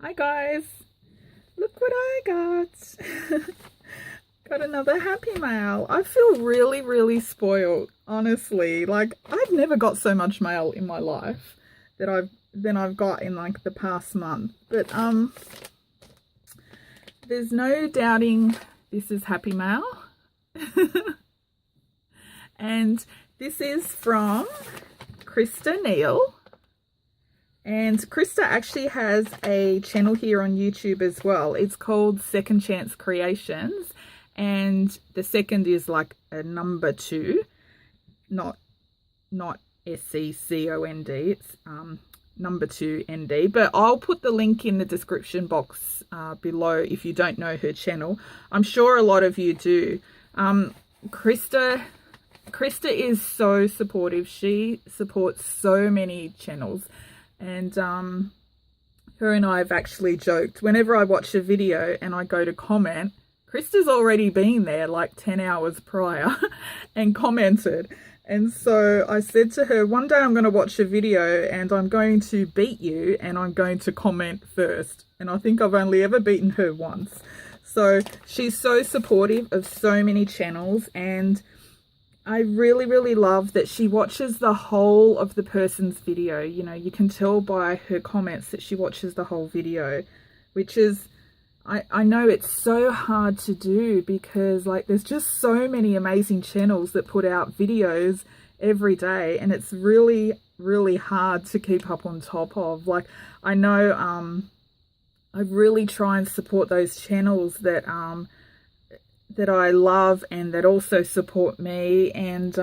Hi guys, look what I got. Got another happy mail. I feel really spoiled, honestly. Like, I've never got so much mail in my life that I've got in like the past month. But there's no doubting this is happy mail. And this is from Christa Neal. And Christa actually has a channel here on YouTube as well. It's called Second Chance Creations. And the second is like a number 2, not SECOND. It's number 2 ND. But I'll put the link in the description box below if you don't know her channel. I'm sure a lot of you do. Christa is so supportive. She supports so many channels. And her and I have actually joked, whenever I watch a video and I go to comment, Christa's already been there like 10 hours prior and commented. And so I said to her, one day I'm going to watch a video and I'm going to beat you and I'm going to comment first. And I think I've only ever beaten her once. So she's so supportive of so many channels, and I really love that she watches the whole of the person's video. You know, you can tell by her comments that she watches the whole video, which is, I know it's so hard to do because like there's just so many amazing channels that put out videos every day, and it's really hard to keep up on top of. Like, I know I really try and support those channels that I love and that also support me, and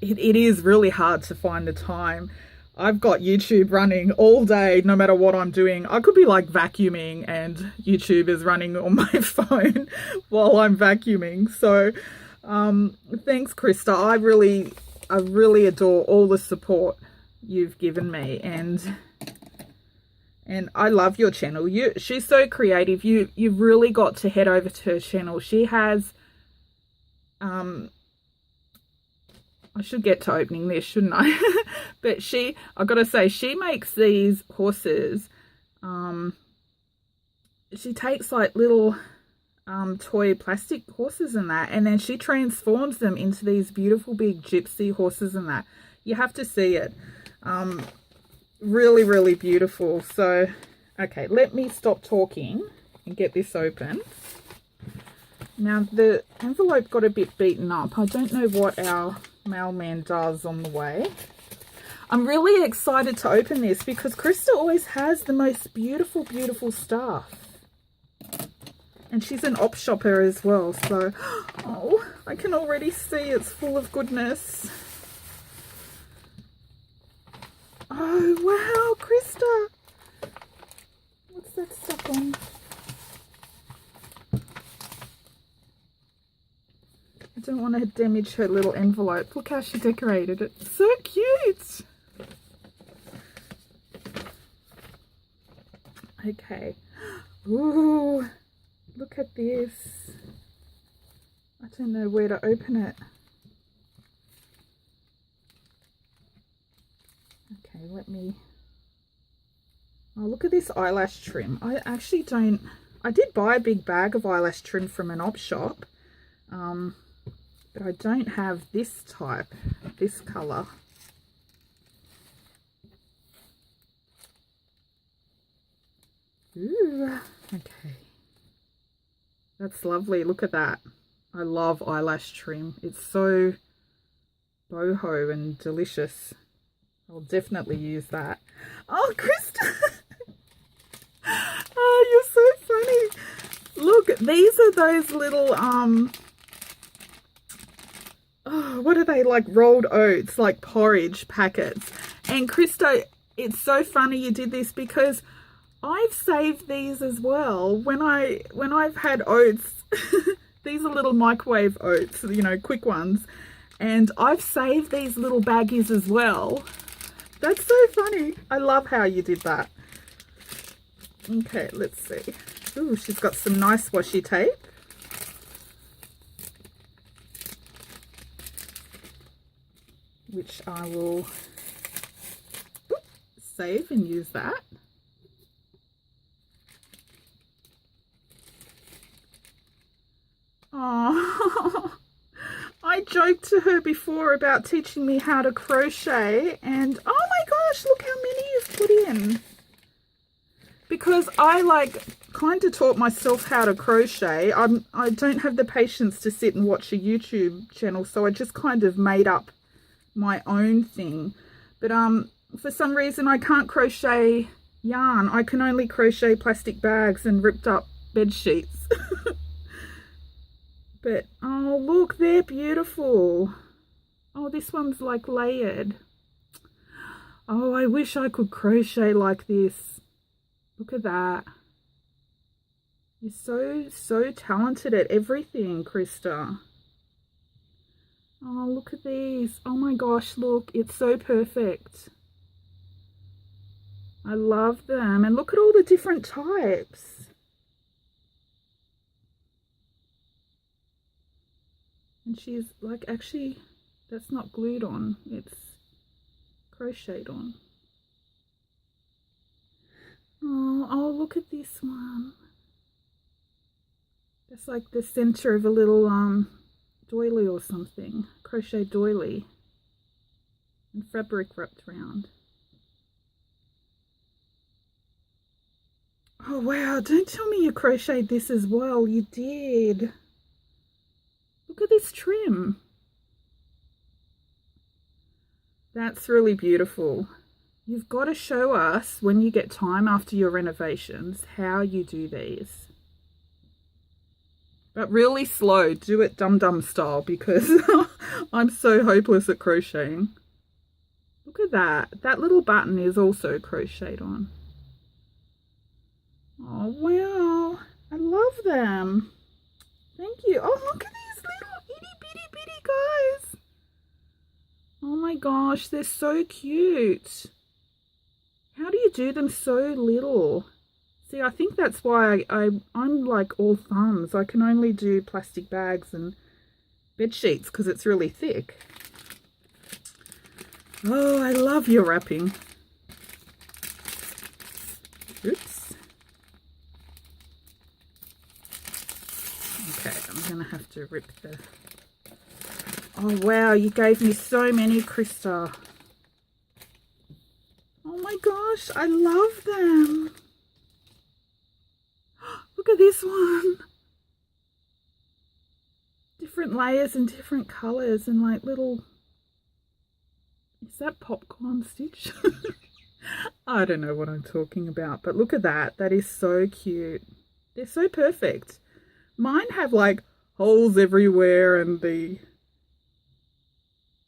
it is really hard to find the time. I've got YouTube running all day, no matter what I'm doing. I could be like vacuuming and YouTube is running on my phone while I'm vacuuming. So thanks, Christa. I really adore all the support you've given me, and I love your channel. She's so creative. You've really got to head over to her channel. She has I should get to opening this, shouldn't I? But I've got to say, she makes these horses. She takes like little toy plastic horses and that, and then she transforms them into these beautiful big gypsy horses and that. You have to see it. Really beautiful. So, okay, let me stop talking and get this open. Now, the envelope got a bit beaten up. I don't know what our mailman does on the way. I'm really excited to open this because Christa always has the most beautiful stuff. And she's an op shopper as well. So, oh, I can already see it's full of goodness. Oh, wow, Christa. What's that stuck on? I don't want to damage her little envelope. Look how she decorated it. So cute. Okay. Ooh, look at this. I don't know where to open it. Okay, let me... Oh, look at this eyelash trim. I actually don't... I did buy a big bag of eyelash trim from an op shop. But I don't have this type, this colour. Ooh, okay. That's lovely. Look at that. I love eyelash trim. It's so boho and delicious. I'll definitely use that. Oh, Christa! Oh, you're so funny. Look, these are those little, oh, what are they, like rolled oats, like porridge packets. And Christa, it's so funny you did this because I've saved these as well. When I've had oats, these are little microwave oats, you know, quick ones. And I've saved these little baggies as well. That's so funny. I love how you did that. Okay, let's see. Ooh, she's got some nice washi tape. Which I will save and use that. Oh, I joked to her before about teaching me how to crochet, and oh my gosh, look how many you've put in. Because I kind of taught myself how to crochet. I don't have the patience to sit and watch a YouTube channel, so I just kind of made up my own thing. But for some reason I can't crochet yarn. I can only crochet plastic bags and ripped up bed sheets. But oh look, they're beautiful. Oh, this one's like layered. Oh, I wish I could crochet like this. Look at that. You're so talented at everything, Christa. Oh, look at these. Oh my gosh, look, it's so perfect. I love them. And look at all the different types. And she's like, actually, that's not glued on. It's crocheted on. Oh, look at this one. That's like the center of a little doily or something. Crochet doily. And fabric wrapped around. Oh wow, don't tell me you crocheted this as well. You did. Look at this trim. That's really beautiful. You've got to show us when you get time after your renovations how you do these. But really slow. Do it dum-dum style because I'm so hopeless at crocheting. Look at that. That little button is also crocheted on. Oh, wow. I love them. Thank you. Oh, look at these little itty-bitty-bitty guys. Oh my gosh, they're so cute. How do you do them so little? See, I think that's why I'm like all thumbs. I can only do plastic bags and bed sheets because it's really thick. Oh, I love your wrapping. Oops. Okay, I'm going to have to rip the... Oh, wow, you gave me so many, Christa. Oh my gosh, I love them. Look at this one. Different layers and different colors and like little... Is that popcorn stitch? I don't know what I'm talking about, but look at that. That is so cute. They're so perfect. Mine have like holes everywhere and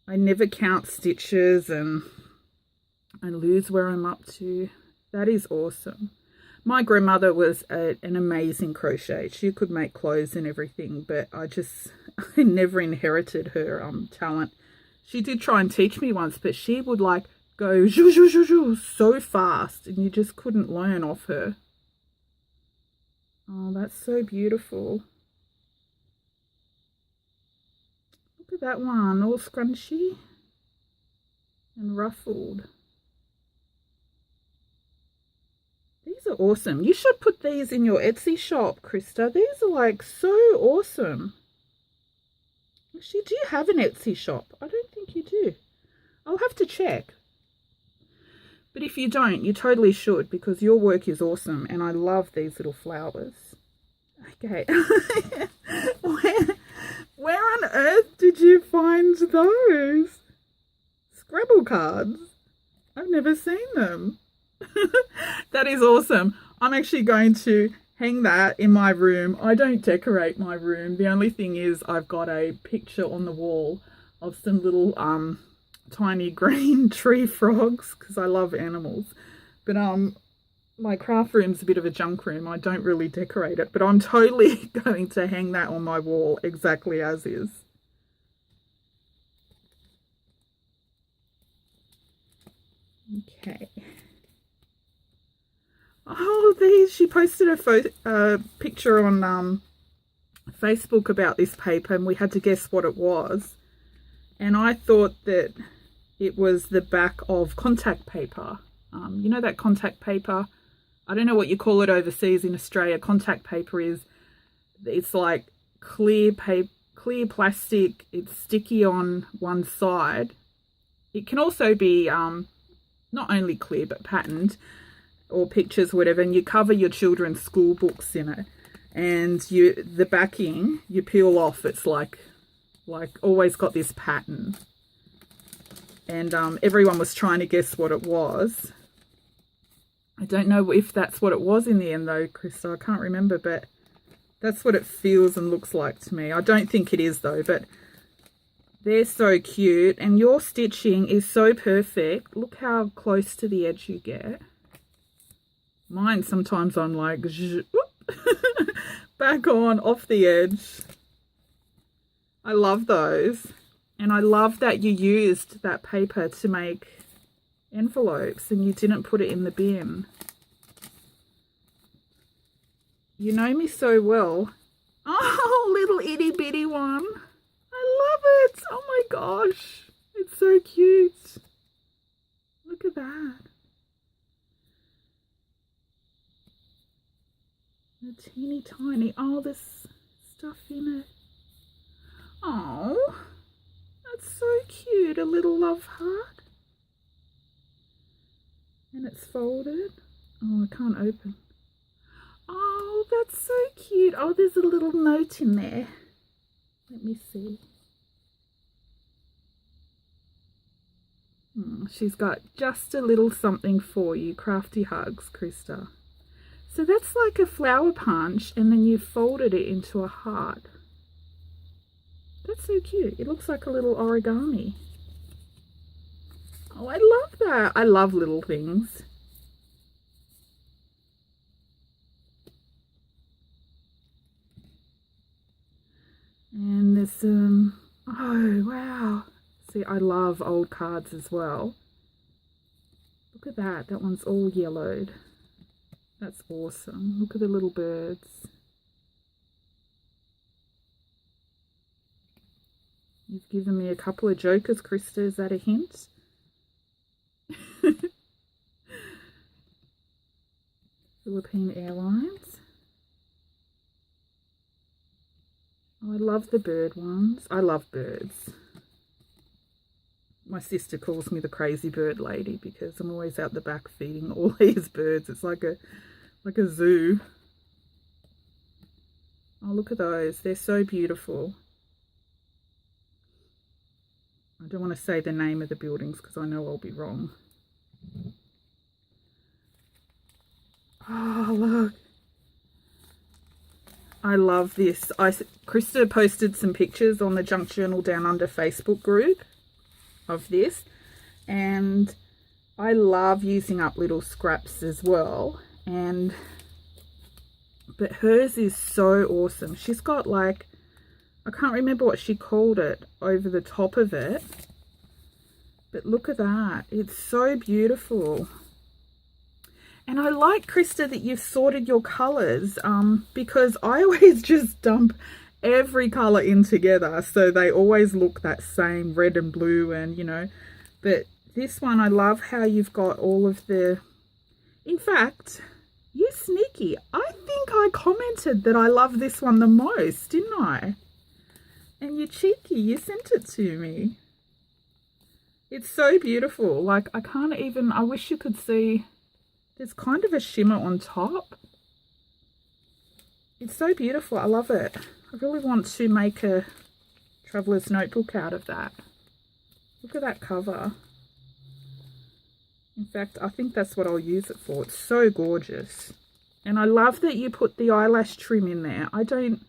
I never count stitches and I lose where I'm up to. That is awesome. My grandmother was an amazing crochet. She could make clothes and everything, but I never inherited her talent. She did try and teach me once, but she would like go zhoo, zhoo, zhoo, zhoo, so fast and you just couldn't learn off her. Oh, that's so beautiful. Look at that one, all scrunchy and ruffled. These are awesome. You should put these in your Etsy shop, Christa. These are like so awesome. Actually, do you have an Etsy shop? I don't think you do. I'll have to check. But if you don't, you totally should because your work is awesome and I love these little flowers. Okay. Where on earth did you find those? Scrabble cards? I've never seen them. That is awesome. I'm actually going to hang that in my room. I don't decorate my room. The only thing is I've got a picture on the wall of some little tiny green tree frogs because I love animals. But my craft room's a bit of a junk room. I don't really decorate it, but I'm totally going to hang that on my wall exactly as is. Okay. Oh, she posted a picture on Facebook about this paper and we had to guess what it was. And I thought that it was the back of contact paper. You know that contact paper? I don't know what you call it overseas. In Australia, contact paper it's like clear paper, clear plastic. It's sticky on one side. It can also be not only clear but patterned, or pictures, whatever, and you cover your children's school books in it. And the backing, you peel off. It's like always got this pattern. And everyone was trying to guess what it was. I don't know if that's what it was in the end though, Christa. I can't remember, but that's what it feels and looks like to me. I don't think it is though, but they're so cute. And your stitching is so perfect. Look how close to the edge you get. Mine, sometimes I'm like, back on, off the edge. I love those. And I love that you used that paper to make envelopes and you didn't put it in the bin. You know me so well. Oh, little itty bitty one. I love it. Oh my gosh. It's so cute. Look at that. A teeny tiny. Oh, there's stuff in it. Oh. That's so cute, a little love heart. And it's folded. Oh, I can't open. Oh, that's so cute. Oh, there's a little note in there. Let me see. She's got just a little something for you. Crafty hugs, Christa. So that's like a flower punch and then you folded it into a heart. That's so cute. It looks like a little origami. Oh, I love that. I love little things. And there's oh wow. See, I love old cards as well. Look at that. That one's all yellowed. That's awesome. Look at the little birds. You've given me a couple of jokers, Christa. Is that a hint? Philippine Airlines. Oh, I love the bird ones. I love birds. My sister calls me the crazy bird lady because I'm always out the back feeding all these birds. It's like a zoo. Oh, look at those. They're so beautiful. I don't want to say the name of the buildings because I know I'll be wrong. Oh, look. I love this. Christa posted some pictures on the Junk Journal Down Under Facebook group of this. And I love using up little scraps as well. But hers is so awesome. She's got like, I can't remember what she called it over the top of it. But look at that. It's so beautiful. And I like, Christa, that you've sorted your colours because I always just dump every colour in together. So they always look that same red and blue and, you know. But this one, I love how you've got all of the... In fact, you sneaky. I think I commented that I love this one the most, didn't I? And you're cheeky, you sent it to me. It's so beautiful. Like, I can't even, I wish you could see, there's kind of a shimmer on top. It's so beautiful. I love it. I really want to make a traveler's notebook out of that. Look at that cover. In fact, I think that's what I'll use it for. It's so gorgeous. And I love that you put the eyelash trim in there. I don't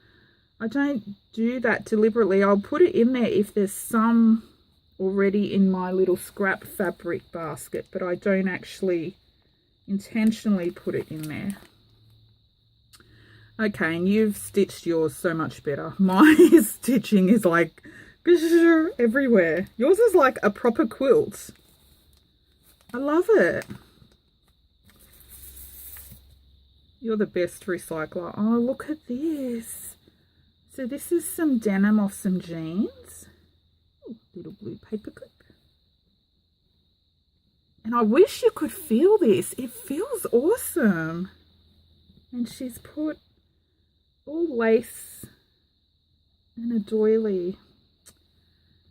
do that deliberately. I'll put it in there if there's some already in my little scrap fabric basket, but I don't actually intentionally put it in there. Okay, and you've stitched yours so much better. My stitching is like everywhere. Yours is like a proper quilt. I love it. You're the best recycler. Oh, look at this. So this is some denim off some jeans. Ooh, little blue paper clip. And I wish you could feel this. It feels awesome. And she's put all lace And a doily.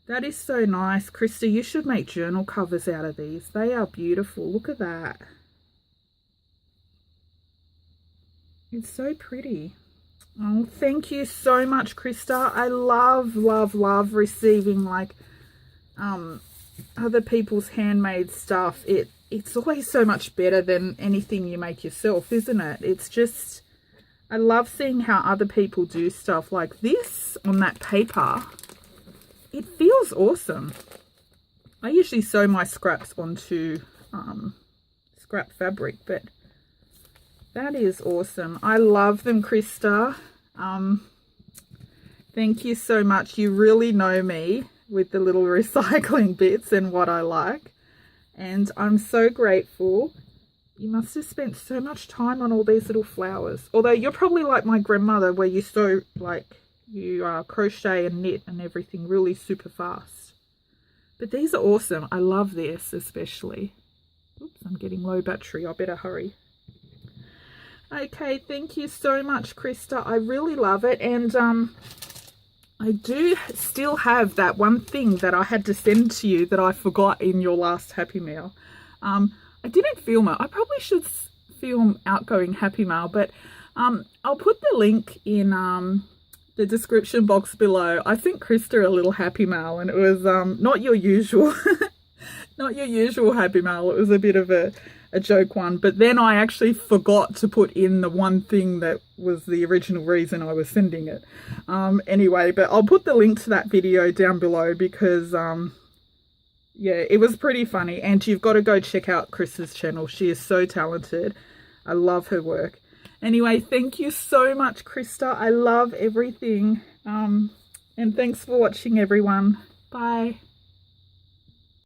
That is so nice. Christa, you should make journal covers out of these. They are beautiful. Look at that. It's so pretty. Oh, thank you so much, Christa. I love, love, love receiving like other people's handmade stuff. It's always so much better than anything you make yourself, isn't it? It's just, I love seeing how other people do stuff like this on that paper. It feels awesome. I usually sew my scraps onto scrap fabric, but that is awesome. I love them, Christa. Thank you so much. You really know me with the little recycling bits and what I like. And I'm so grateful. You must have spent so much time on all these little flowers. Although you're probably like my grandmother, where you sew, like, you crochet and knit and everything really super fast. But these are awesome. I love this especially. Oops, I'm getting low battery. I better hurry. Okay, thank you so much, Christa. I really love it. And I do still have that one thing that I had to send to you that I forgot in your last Happy Mail. I didn't film it. I probably should film outgoing Happy Mail, but I'll put the link in the description box below. I sent Christa a little Happy Mail, and it was not your usual not your usual Happy Mail. It was a bit of a joke one, but then I actually forgot to put in the one thing that was the original reason I was sending it. Anyway, but I'll put the link to that video down below because yeah, it was pretty funny, and you've got to go check out Chris's channel. She is so talented. I love her work. Anyway, thank you so much, Christa. I love everything. And thanks for watching, everyone. Bye.